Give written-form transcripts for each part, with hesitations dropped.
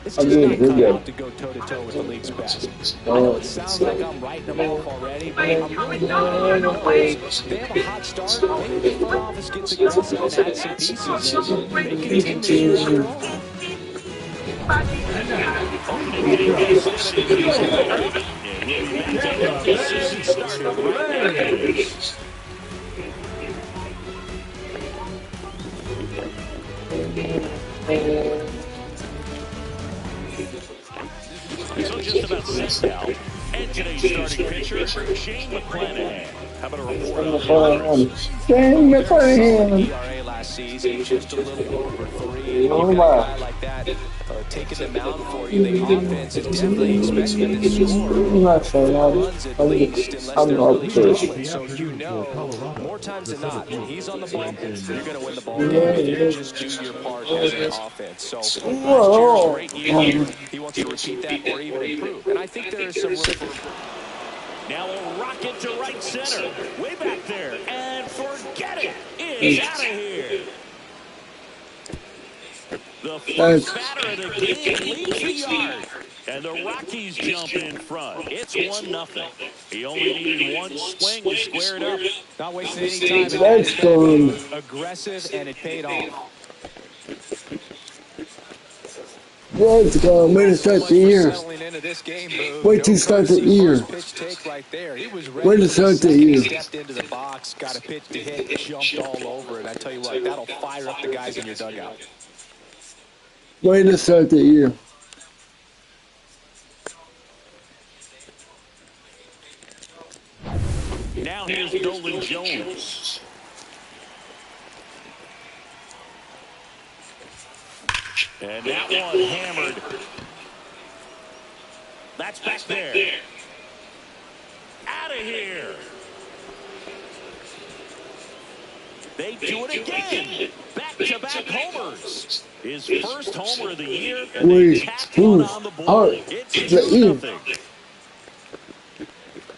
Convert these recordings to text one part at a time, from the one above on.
It's just not cut out to go toe-to-toe with the league's best. I know it sounds like I'm writing them off already, but I'm really not. They have a hot start. Maybe the front office gets aggressive and adds some pieces, and they can team this year strong. Opening day guest limited to the lineup. And we'll be back to get this season started right after this. So just about set now. And today's starting pitcher, Shane McClanahan. How about a report on Shane McClanahan. ERA last season, just a little over 3. And you've got a guy like that taking the mound for you. The offense is definitely expecting to score runs at least, unless they're really struggling. So you know, more times than not, when he's on the bump, you're going to win the ball game if you just do your part as an offense. So last year was a great year. He wants to repeat that or even improve. And I think there is some room for. Now a rocket to right center. Way back there. And forget it. It's out of here. The first batter of the game leaves the yard. And the Rockies jump in front. It's 1-0. He only needed one swing to square it up. Not wasting any time. Let's go. Aggressive, and it paid off. Let's go. Way to start the year. Way to start the year. Way to start the year. Stepped into the box, got a pitch to hit, jumped all over it. I tell you what, that'll fire up the guys in your dugout. Way to start the year. Now here's Nolan Jones. And that one hammered. That's back there. Out of here. They do it again. Back-to-back homers. His first homer of the year, and they tapped one on the board. It's 2-0.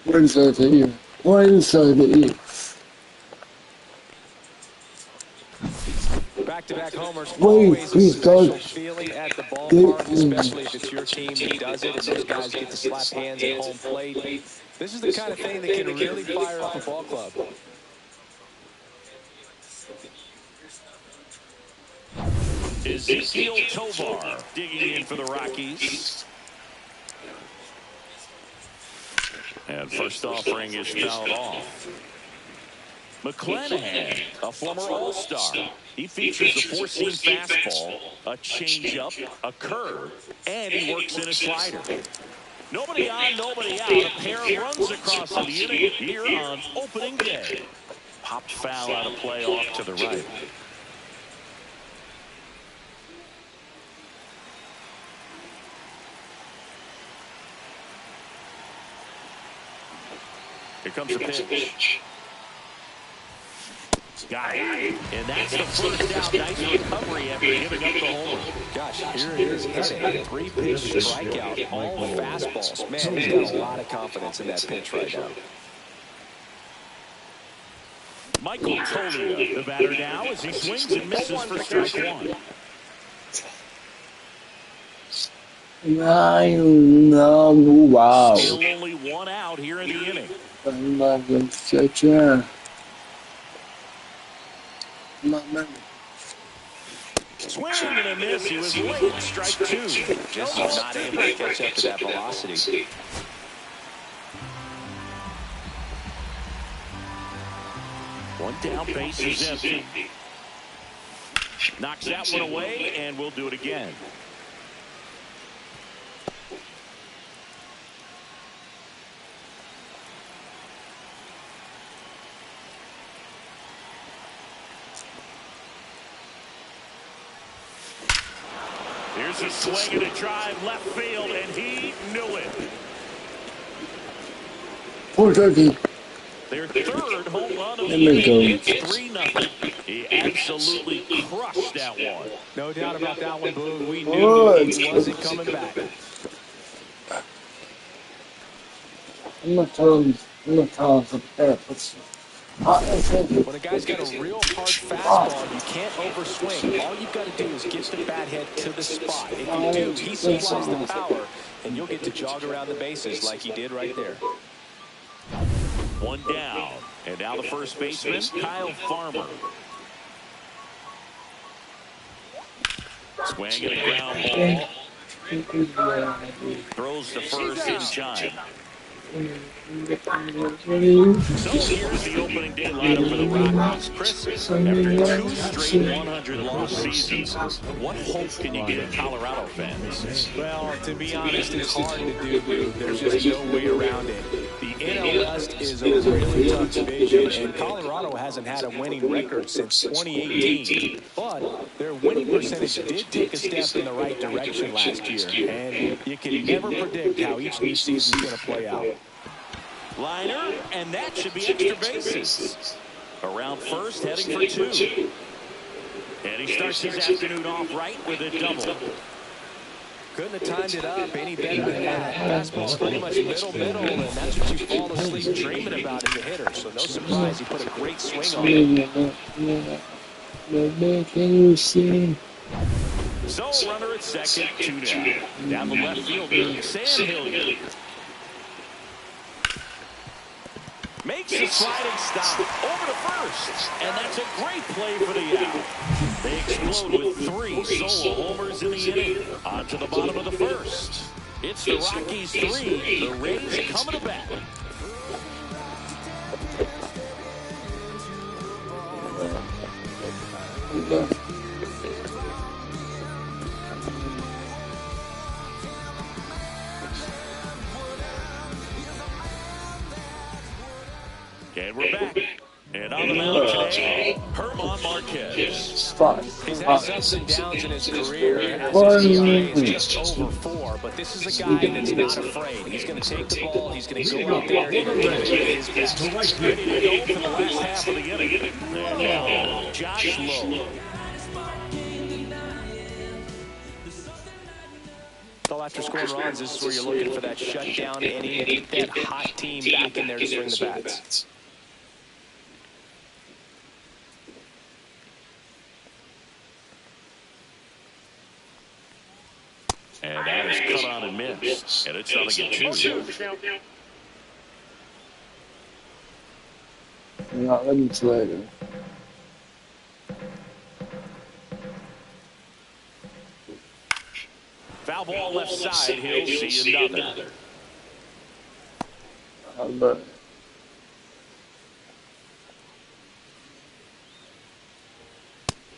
Way to start the year. Way to start the year. Back-to-back homers, always a special feeling at the ballpark, especially if it's your team that does it and those guys get to slap hands at home plate. This is the kind of thing that can really fire up a ball club. Ezekiel Tovar digging in for the Rockies. And first offering is fouled off. McClanahan, a former All-Star. He features the four-seam fastball, a changeup, a curve, and he works in a slider. Nobody on, nobody out. A pair of runs across the inning here on opening day. Popped foul out of play off to the right. Here comes the pitch. Got it. And that's the first out. Nice recovery after giving up the homer. Gosh, here it is. Hitting a 3-pitch strikeout. All fastballs. Man, he's got a lot of confidence in that pitch right now. Michael Toglia, the batter now, as he swings and misses for strike one. Wow. Still only one out here in the inning. Swing and a miss. He was late. Strike two. Just not able to catch up to that velocity. One down, base is empty. Knocks that one away, and we'll do it again. Here's a swing and a drive left field, and he knew it. 4:30. Their third home run of the year. It's 3-0. He absolutely crushed that one. No doubt about that one, Boone. We knew he wasn't coming back. I'm not telling the parents. When a guy's got a real hard fastball, you can't overswing. All you've got to do is get the bat head to the spot. If you do, he supplies the power, and you'll get to jog around the bases like he did right there. One down. And now the first baseman, Kyle Farmer. Swing and a ground ball. Throws the first in time. So here's the opening day lineup for the Rockies. Chris, after 2 straight 100-loss seasons, what hope can you give Colorado fans? Well, to be honest, it's hard to do. There's just no way around it. The NL West is a really tough division, and Colorado hasn't had a winning record since 2018. But their winning percentage did take a step in the right direction last year, and you can never predict how each new season is going to play out. Liner, and that should be extra bases. Around first, heading for 2. And he starts his afternoon off right with a double. Couldn't have timed it up any better than that. Fastball's pretty much middle, and that's what you fall asleep dreaming about as a hitter. So no surprise, he put a great swing on it. Can you see? So runner at second, 2 down. Down the left fielder, Sam Hilliard. Makes a sliding stop over to first, and that's a great play for the out. They explode with 3 solo homers in the inning. On to the bottom of the first. It's the Rockies 3, the Rays coming to bat. And we're back. And on the mound today, German Marquez. He's had ups and downs in his career. As his ERA is just over 4, but this is a guy that's not afraid. He's going to take the ball. He's going to go out there and get his best. Ready to go for the last half of the inning. And now, Josh Lowe. So after scoring runs, this is where you're looking for that shutdown inning and get that hot team back in there to swing the bats. And that is cut on and missed. And it's nothing at 2. Not ready to later. Foul ball left side. He'll see another.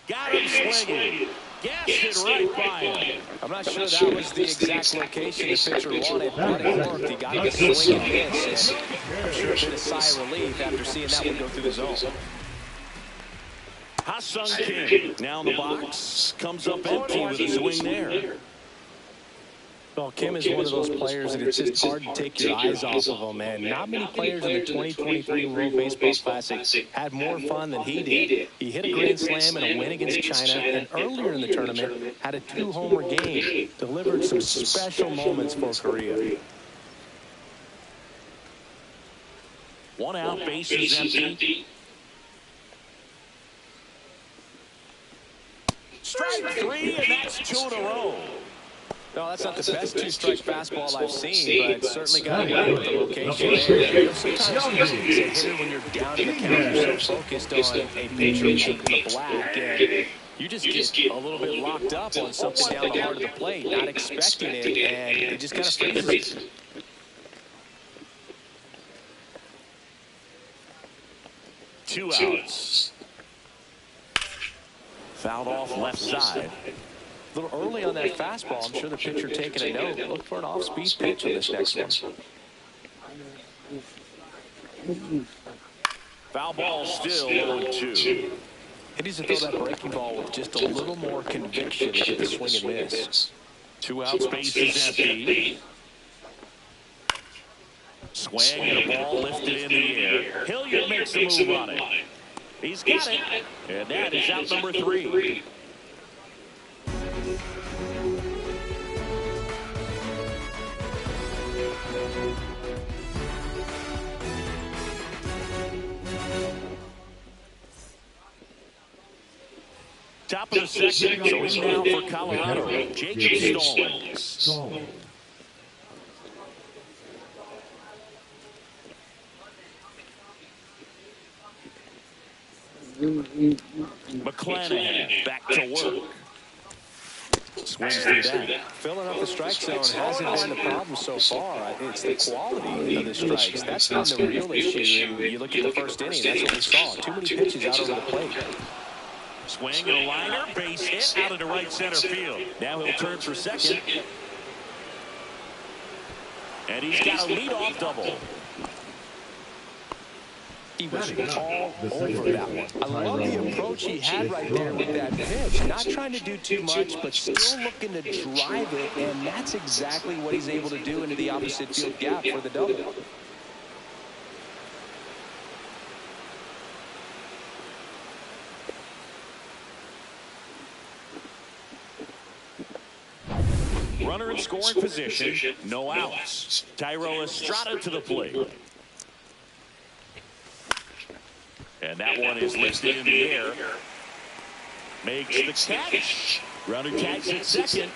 Got him swinging. Gassed it right by him. I'm not sure that was the exact location the pitcher wanted, but it worked. He got the swing and miss, and I'm sure a bit of sigh of relief after seeing that one go through the zone. Ha-Seong Kim now in the box. Comes up empty with a swing there. Well, Kim is one of those players that it's just hard to take your eyes off of him, man. Not many players in the 2023 World Baseball Classic had more fun than he did. He hit a grand slam in a win against China, and earlier in the tournament had a 2-homer game, delivered some special moments for Korea. 1 out, base is empty. Strike 3, and that's 2 in a row. No, that's not the best 2-strike fastball I've seen, but certainly got away with the location there. Sometimes as a hitter, when you're down in the count, you're so focused on a pitcher taking the black, and you just get a little bit locked up on something down the heart of the plate, not expecting it, and it just kind of freezes. Two outs. Fouled off left side. A little early on that fastball. I'm sure the pitcher taking a note. Look for an off-speed pitch on this next one. Foul ball still 0-2. He needs to throw that breaking ball with just a little more conviction to get the swing and miss. 2 outs, base is empty. Swing and a ball lifted in the air. Hilliard makes the move on it. He's got it. And that is out number 3. Top of the second, so in now for Colorado, Jacob Stallings. McClanahan back to work. Swings through that. Filling up the strike zone hasn't been the problem so far. It's the quality of the strikes. That's been the real issue. And you look at the first inning, that's what we saw. Too many pitches out over the plate. Swing and a liner, base hit out into right center field. Now he'll turn for second. And he's got a leadoff double. He was all over that one. I love the approach he had right there with that pitch. Not trying to do too much, but still looking to drive it, and that's exactly what he's able to do into the opposite field gap for the double. Runner in scoring position, no outs. Thairo Estrada to the plate. And that one is lifted in the air. Makes the catch. Runner tags at second.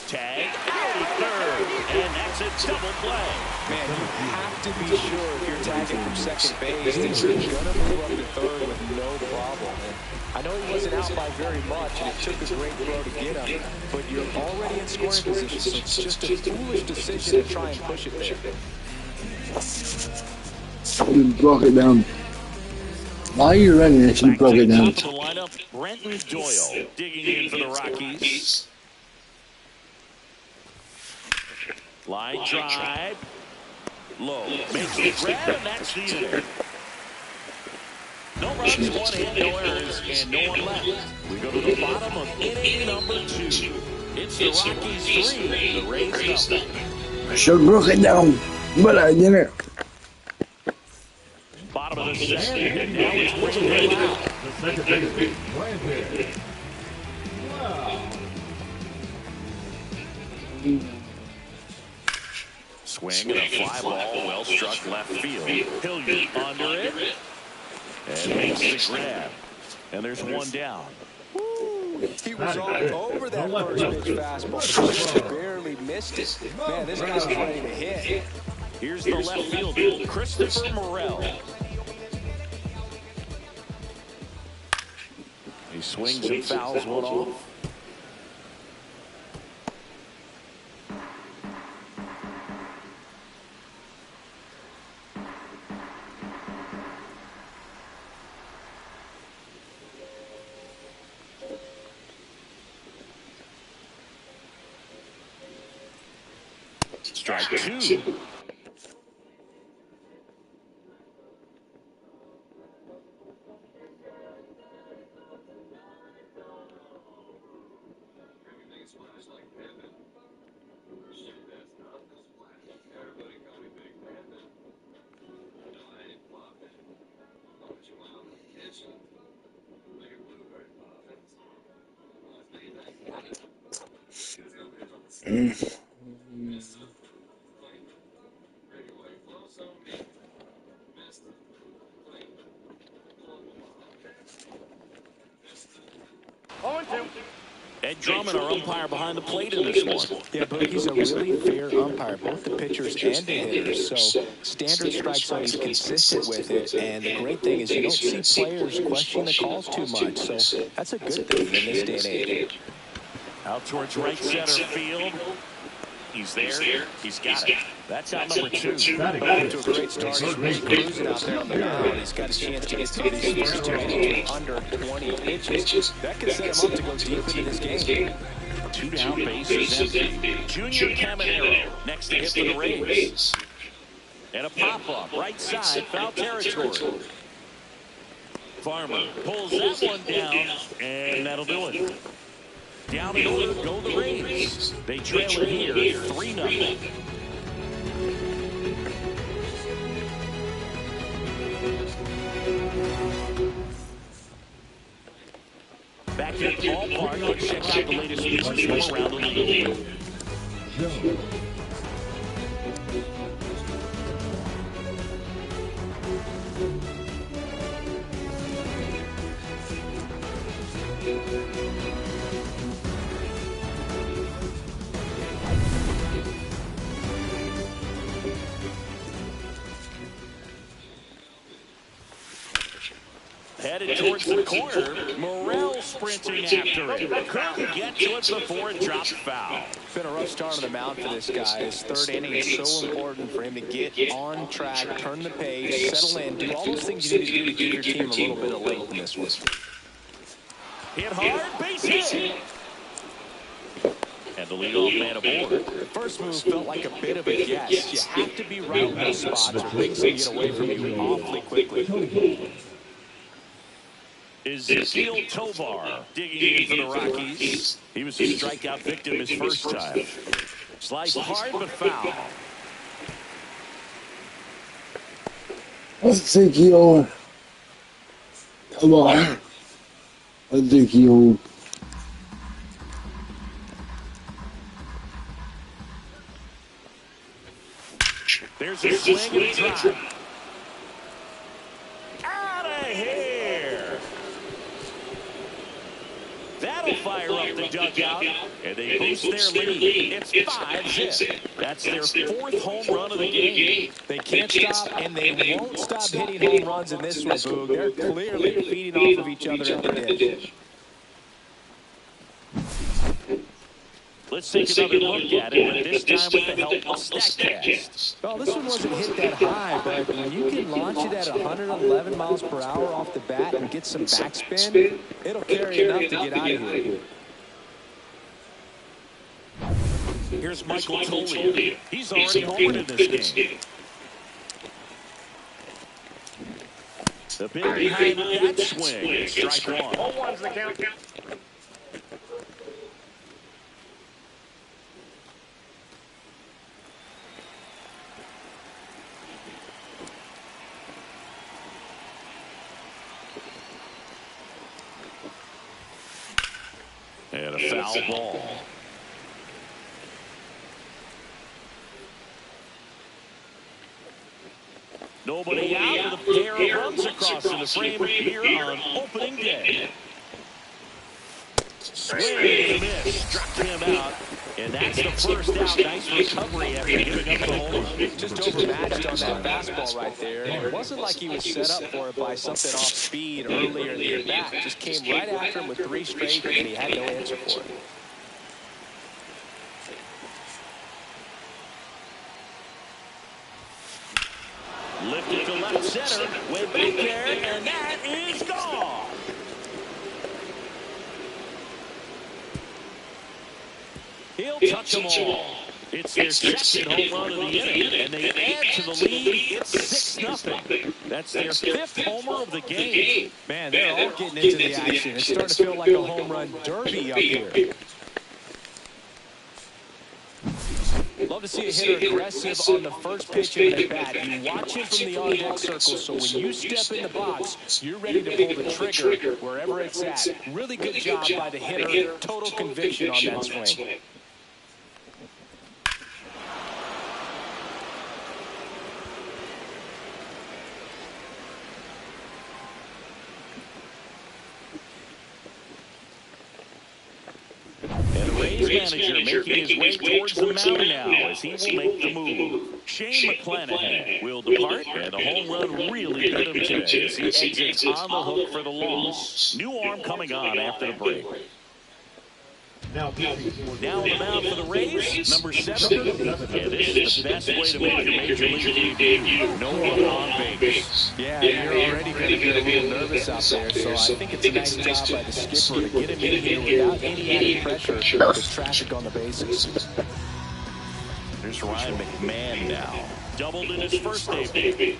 Tag out at third. And that's a double play. Man, you have to be sure if you're tagging from second base that you're going to move up to third with no problem. And I know he wasn't out by very much, and it took a great throw to get him, but you're already in scoring position, so it's just a foolish decision to try and push it there. You broke it down. Why are you running this? You broke it down. Top of the lineup, Brenton Doyle digging in for the Rockies. Line drive. Low. Makes the grab, and that's the inning. No runs, one hit, no errors, and no one left. We go to the bottom of inning number 2. It's the Rockies 3, the Rays nothing. I should have broke it down, but I didn't. Bottom of the second, and now it's Brandon out. The second baseman, Brandon. Wow. Swing and a fly ball, well struck left field. Hilliard under it, and makes the grab. And there's one down. He was all over that first pitch fastball. Just barely missed it. Man, this guy's ready to hit. Here's the left fielder, Christopher Morel. He swings and fouls one off. Strike 2. Ed Drummond, our umpire behind the plate in this one. Yeah, but he's a really fair umpire, both the pitchers and the hitters. So standard strike zone, he's consistent with it. And the great thing is you don't see players questioning the calls too much. So that's a good thing in this day and age. Out towards right center field. He's there. He's got it. That's out number 2. Off to a great start. He's really cruising out there on the mound. He's got a chance to get through these first 2 innings under 20 pitches. That could set him up to go deep into this game. 2 down, bases empty. Junior Caminero next to hit for the Rays. And a pop-up, right side, foul territory. Farmer pulls that one down, and that'll do it. Down in order, go the Rays. They trail it here, 3-0. Back at the ballpark, let's check out the latest news from around the league. Headed towards the corner. Morel sprinting after it. Couldn't get to it before it dropped foul. It's been a rough start on the mound for this guy. His third inning is so important for him to get on track, turn the page, settle in, do all those things you need to do to give your team a little bit of length in this one. Hit hard, base hit. And the leadoff man aboard. The first move felt like a bit of a guess. You have to be right in those spots or things can get away from you awfully quickly. Ezequiel Tovar digging in for the Rockies. He was a strikeout victim his first time. Sliced hard but foul. Ezequiel. Come on. Ezequiel. There's a swing and a drive. Out of here. That'll fire up the dugout, and they boost their lead. It's 5-zip. That's their fourth home run of the game. They can't stop, and they won't stop hitting home runs in this one, Boog. They're clearly feeding off of each other at the dish. Let's take another look at it, but this time with the help of StatCast. Well, this one wasn't hit that high, but when you can launch it at 111 miles per hour off the bat and get some backspin, it'll carry enough to get out of here. Here's Michael Toglia. He's already homered in this game. The big behind that swing. Strike one. 0-1's the count. And a foul ball. Nobody out with a pair of runs across in the frame here on opening day. Swing and a miss. Struck him out. And that's the first out. Nice recovery after giving up the home run. Just overmatched on that fastball right there. It wasn't like he was set up for it by something off speed earlier in the at-bat. Just came right after him with 3 straight, and he had no answer for it. Lifted to left center. Way back there, and that is gone. He'll touch them all. It's their second home run of the inning, and they add to the lead. It's 6-0. That's their 5th homer of the game. Man, they're all getting into the action. It's starting to feel like a home run derby up here. Love to see a hitter aggressive on the first pitch of the bat. You watch him from the on-deck circle, so when you step in the box, you're ready to pull the trigger wherever it's at. Really good job by the hitter. Total conviction on that swing. And the Rays manager making his way towards the mound now as he will make the move. Shane McClanahan will depart, and the home run really hit him today as he exits on the hook for the loss. New arm coming on after the break. Now on the mound for the Rays, number 7. And this is the best way to make your Major League debut. No one on base. Yeah, you're already going to get a little nervous out there, so I think it's a nice job by the skipper to get him in here without any added pressure with traffic on the bases. There's Ryan McMahon now. Doubled in his first debut.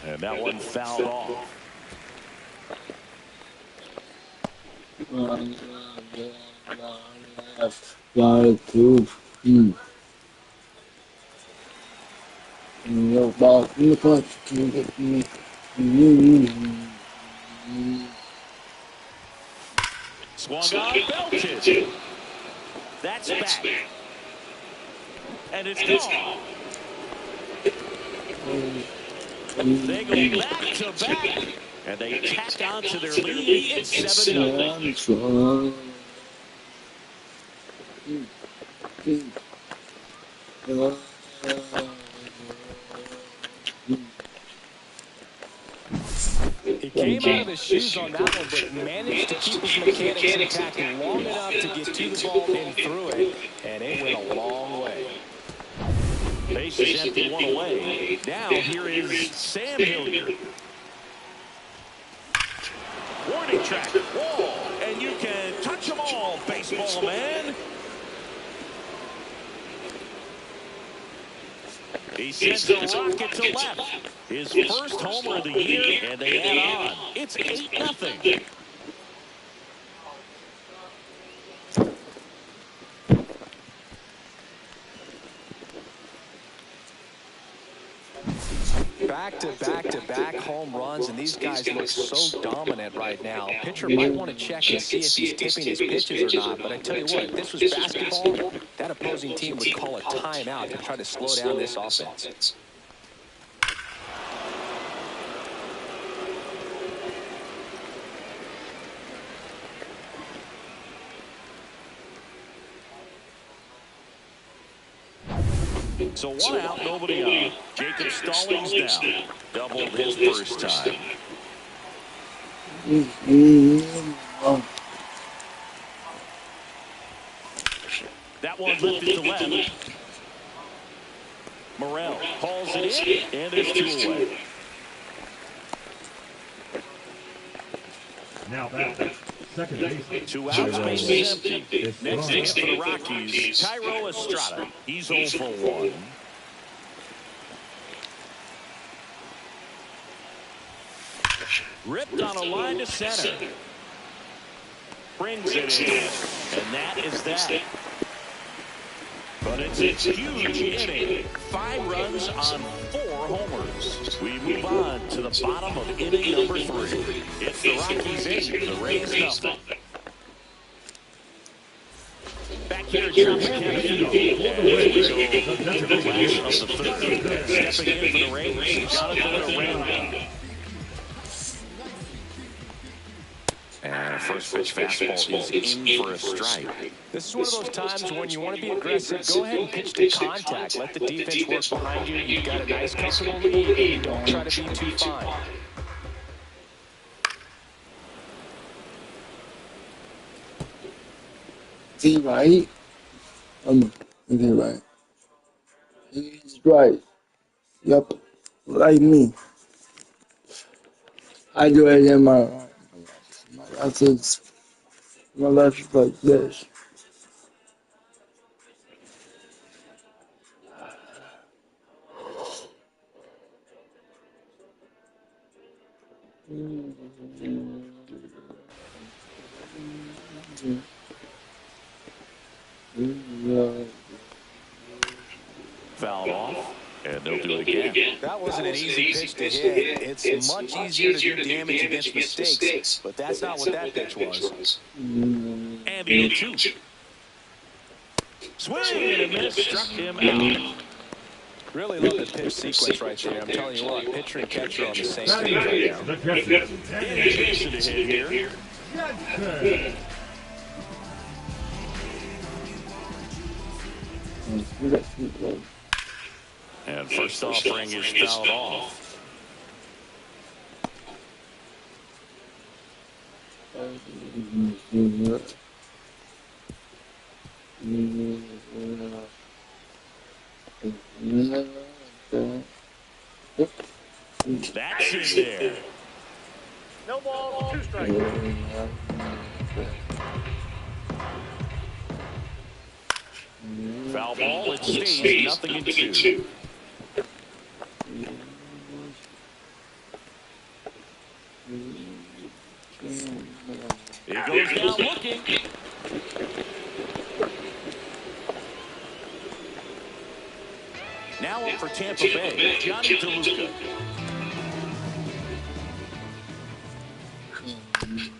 And that one fouled off. Swung on, belted. That's back. And it's gone. They go back to back. And they tack on to their lead. It's 7-0. He came out of his shoes on that one, but managed to keep his mechanics intact long enough to get to the ball and through it, and it went a long way. Base is empty, one away. Now here is Sam Hilliard. Warning track, wall, and you can touch them all, baseball man. He sends a rocket to left. His first homer of the year, and they add on. It's 8-0. Back-to-back home runs, and these guys look so dominant right now. Pitcher might want to check and see if he's tipping his pitches or not, but I tell you what, if this was basketball, that opposing team would call a timeout to try to slow down this offense. So 1 out, nobody on. Jacob Stallings down. Doubled his first time. That one lifted to left. Morel hauls it in, and there's 2 away. Now back. Second base. 2 outs, base is empty. Next to hit for the Rockies, Thairo Estrada. He's 0 for 1. Ripped on a line to center. Brings it in, and that is that. But it's a huge inning. 5 runs on 4 homers. We move on to the bottom of inning number 3. It's the Rockies 8, the Rays nothing. Back here, John McKenna. Last of the 3rd. Stepping in for the Rays, Jonathan Aranda. And first pitch fastball is in for a strike. This is one of those times when you want to be aggressive. Go ahead and pitch to contact. Let the defense work behind you. You've got a nice, comfortable lead, and don't try to be too fine. Is he right? Is he right? He's right. Yep. Like me. I do it in my life is like this. Fouled off, and they'll do it again. That wasn't an easy pitch to hit. It's much easier to do damage against mistakes, but that's not what that pitch was. And the 2. Swing and a miss, struck him out. Really love the pitch sequence right there. I'm telling you what, pitcher and catcher are on the same page right now. Indication to hit here. And first offering is fouled off. That's in there. No ball, 2 strikes. Foul ball, it stays 0-2. It goes down looking. Now up for Tampa Bay, Johnny DeLuca.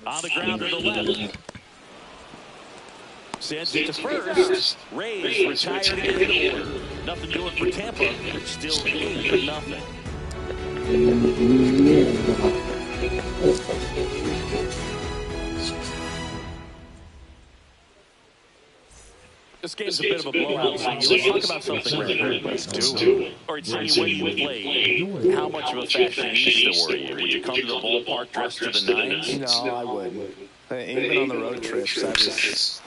On the ground to the left. Sends it to first. Rays retired in order. Nothing doing for Tampa. Still 8-0. This game's a bit of a blowout, Zingy. Let's talk about something rare. Let's do it. All right, Zingy, when you played, how much of a fashionista were you? Would you come to the ballpark dressed to the nines? No, I wouldn't. Even on the road trips, I was,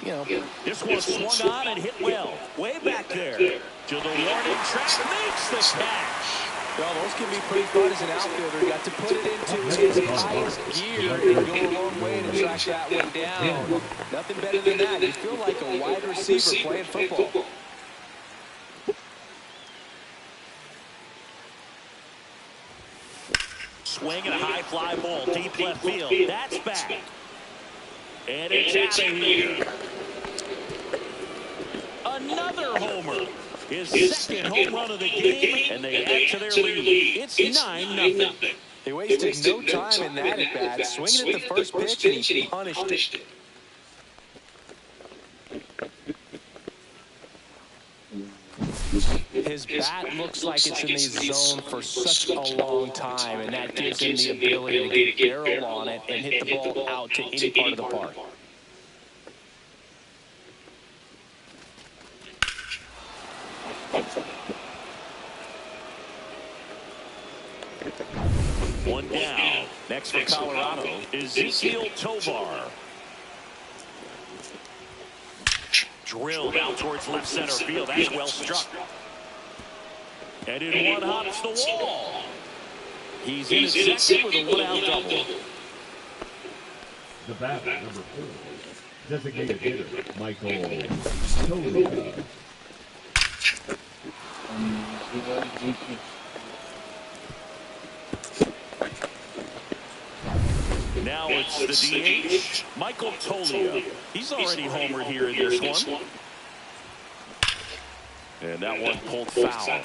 This one swung on and hit well. Way back there. To the warning track, makes the catch. Well, those can be pretty fun as an outfielder. You got to put it into his highest gear and go a long way to track that one down. Nothing better than that. You feel like a wide receiver playing football. Swing and a high fly ball, deep left field. That's back. And it's out of here. Another homer. His second home run of the game, and they add to their lead. It's 9-0. They wasted no time in that at-bat, swinging at the first pitch, and he punished it. His bat looks like it's in the zone for such a long time, and that gives him the ability to get barrel on it and hit the ball out to any part of the park. One down. Next for Colorado is Ezequiel Tovar. Drilled out towards left center field. That's well struck. And in one hops the wall. He's in at second with a one-out double. The batter, number 4, designated hitter, Michael Toley. Now it's the DH, Michael Toglia. He's already homered here in this one. And that one pulled foul.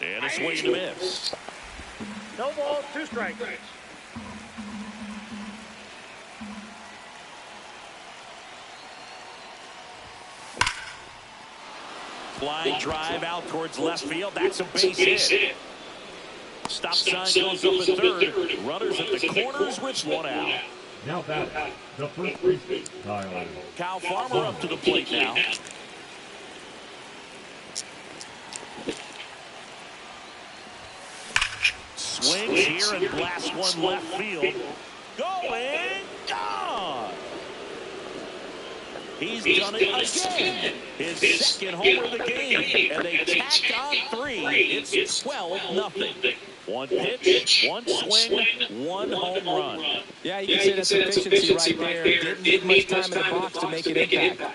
And a swing and a miss. No ball, 2 strikes. Flying drive out towards left field. That's a base hit. Stop sign goes up at third. Runners at the corners with one out. Now batting, the first baseman, Kyle Farmer up to the plate now. Swings here and blasts one left field. Going, gone. He's done it again. His second homer of the game. And they tack on 3. It's 12-0. One pitch, one swing, one home run. Yeah, you can say that's efficiency right there. Didn't need much time in the box to make an impact.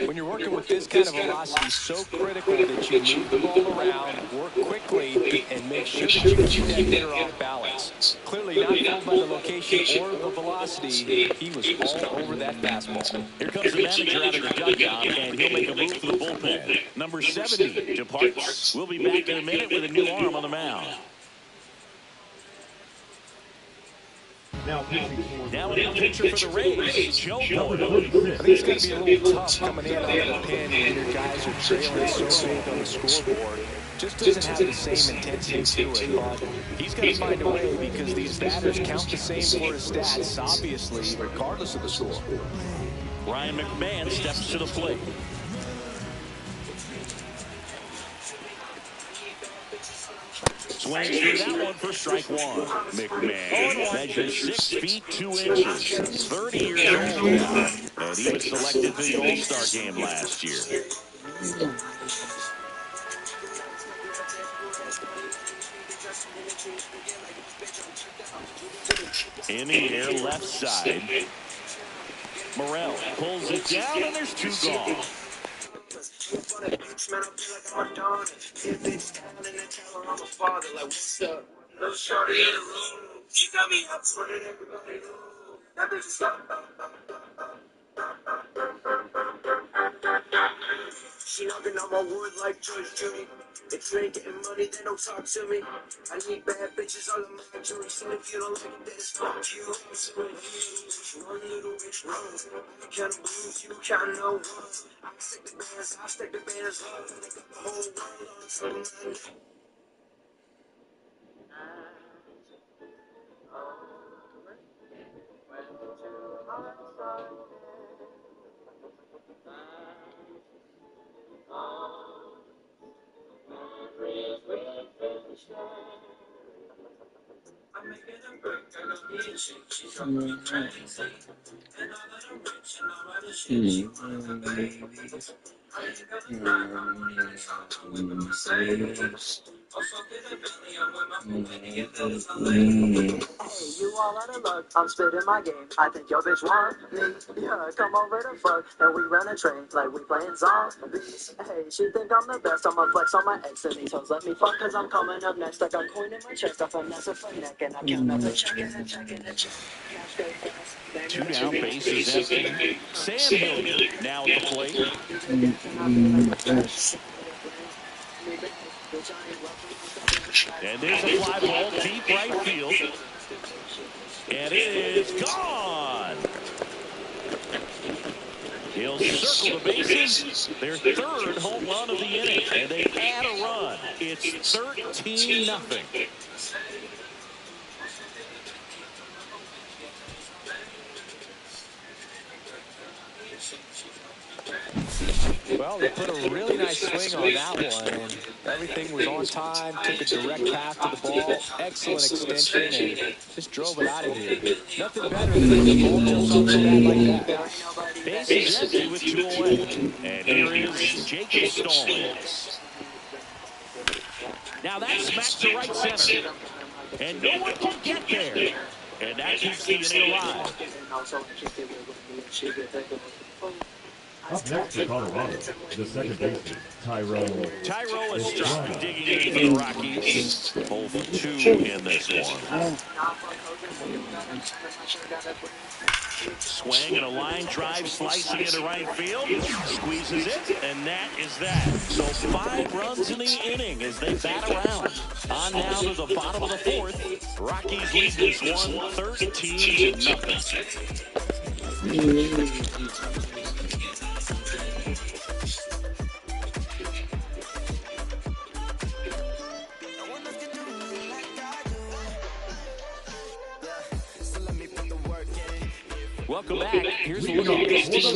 When you're working with this kind of velocity, so critical that you move the ball around, work quickly, and make sure that you keep that hitter off balance. Clearly not fooled by the location or the velocity. He was all over that fastball. Here comes the manager out of the dugout, and he'll make a move for the bullpen. Number 70 departs. We'll be back in a minute with a new arm on the mound. Now a new pitcher for the Rays, Joe Boyle. I think it's going to be a little tough coming in on the pin when your guys are trailing so big on the scoreboard. Just doesn't have the same intensity to it, but he's got to find a way because these batters count the same for his stats, obviously, regardless of the score. Ryan McMahon steps to the plate. Swings through that one for strike 1. McMahon measures 6 feet 2 inches, 30 years old, and he was selected for the All-Star game last year. In the air, left side. Morel pulls it down, and there's 2 gone. She knocking on my wood like George Jimmy. If you ain't getting money, then don't talk to me. I need bad bitches all in my jewelry. So if you don't like it, then it's fuck you. I'm sitting here, one little bitch runs. I count blues, you count no ones. I stick the bands, I stick the bands up. They got the whole world on something. I'm making a break, I got me a chick, she's on me crazy. And all that I'm rich and all that shit, she wanna be babies. I ain't got a line, I'm running on top, I'm with the Mercedes. Also get a belly, I'm with my lady, and that is my lady. Hey, you all out of luck, I'm spitting my game. I think your bitch want me. Yeah, come over to fuck, and we run a train like we playing zombies. Hey, she think I'm the best, I'ma flex on my ex, and these hoes let me fuck, cause I'm coming up next. I got coin in my chest, I finesse it for neck, and I count up a check and a check and a check. Cash go fast. Two down, base is empty. Sam Hilliard now at the plate. And there's a fly ball deep right field. And it is gone. He'll circle the bases. Their third home run of the inning. And they add a run. It's 13-0. Well, they put a really nice swing on that one, and everything was on time, took a direct path to the ball, excellent extension, and just drove it out of here. Nothing better than when the ball jumps off the bat like that. Base is empty with 2 away. And here is Jacob Stallings. Now that's smacked to right center. And no one can get there. And that keeps the inning alive. Up next for Colorado, the second baseman, Thairo Estrada digging in for the Rockies. 0 for 2 in this one. Swing and a line drive slicing into right field. Squeezes it, and that is that. So 5 runs in the inning as they bat around. On now to the bottom of the 4th. Rockies lead this one 13-0. Welcome back. Here's a look at this team's